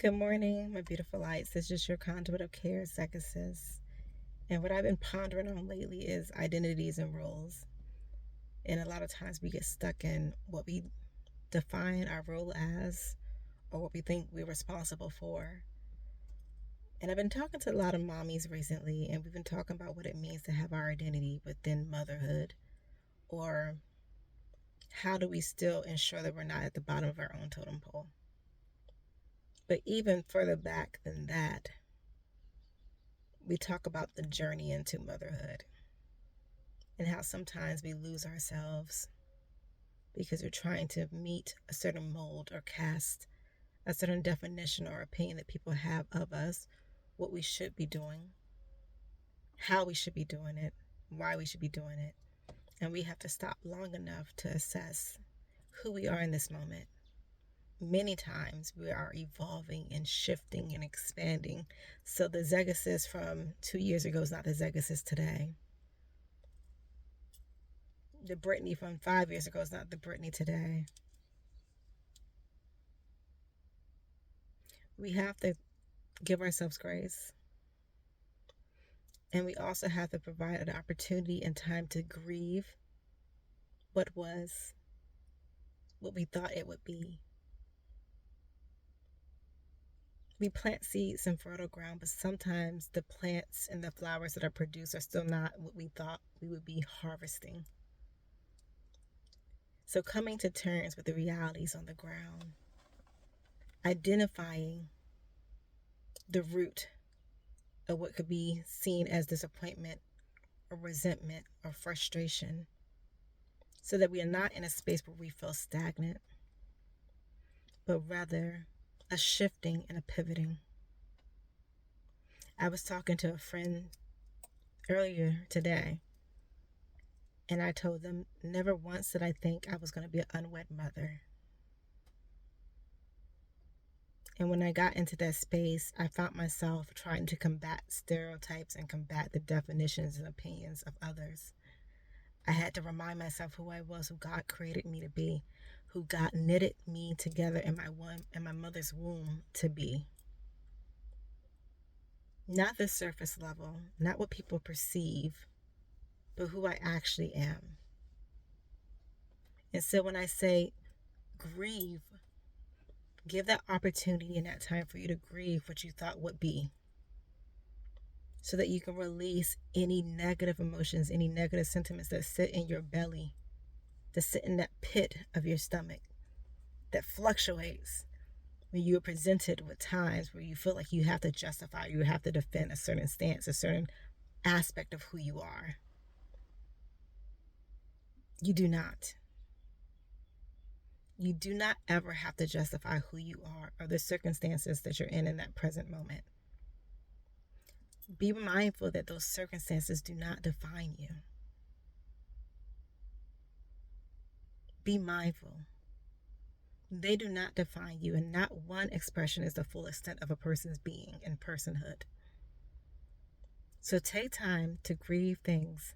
Good morning, my beautiful lights. This is your conduit of care, Zegasis. And what I've been pondering on lately is identities and roles. And a lot of times we get stuck in what we define our role as or what we think we're responsible for. And I've been talking to a lot of mommies recently, and we've been talking about what it means to have our identity within motherhood, or how do we still ensure that we're not at the bottom of our own totem pole. But even further back than that, we talk about the journey into motherhood and how sometimes we lose ourselves because we're trying to meet a certain mold or cast a certain definition or opinion that people have of us, what we should be doing, how we should be doing it, why we should be doing it. And we have to stop long enough to assess who we are in this moment. Many times we are evolving and shifting and expanding. So the Zegasis from 2 years ago is not the Zegasis today. The Brittany from 5 years ago is not the Brittany today. We have to give ourselves grace. And we also have to provide an opportunity and time to grieve what was, what we thought it would be. We plant seeds in fertile ground, but sometimes the plants and the flowers that are produced are still not what we thought we would be harvesting. So coming to terms with the realities on the ground, identifying the root of what could be seen as disappointment or resentment or frustration, so that we are not in a space where we feel stagnant, but rather a shifting and a pivoting. I was talking to a friend earlier today, and I told them never once did I think I was going to be an unwed mother. And when I got into that space, I found myself trying to combat stereotypes and combat the definitions and opinions of others. I had to remind myself who I was, who God created me to be, who God knitted me together in my mother's womb to be. Not the surface level, not what people perceive, but who I actually am. And so when I say grieve, give that opportunity and that time for you to grieve what you thought would be, so that you can release any negative emotions, any negative sentiments that sit in your belly, that sit in that pit of your stomach, that fluctuates when you are presented with times where you feel like you have to justify, you have to defend a certain stance, a certain aspect of who you are. You do not. You do not ever have to justify who you are or the circumstances that you're in that present moment. Be mindful that those circumstances do not define you. Be mindful. They do not define you, and not one expression is the full extent of a person's being and personhood. So take time to grieve things.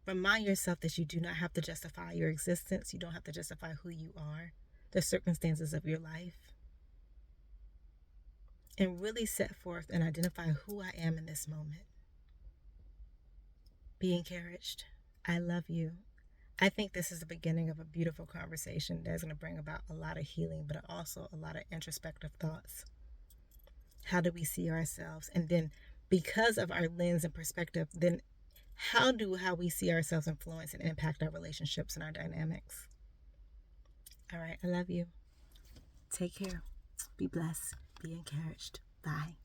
Remind yourself that you do not have to justify your existence. You don't have to justify who you are, the circumstances of your life. And really set forth and identify who I am in this moment. Be encouraged. I love you. I think this is the beginning of a beautiful conversation that's going to bring about a lot of healing, but also a lot of introspective thoughts. How do we see ourselves? And then because of our lens and perspective, then how we see ourselves influence and impact our relationships and our dynamics? All right, I love you. Take care. Be blessed. Be encouraged. Bye.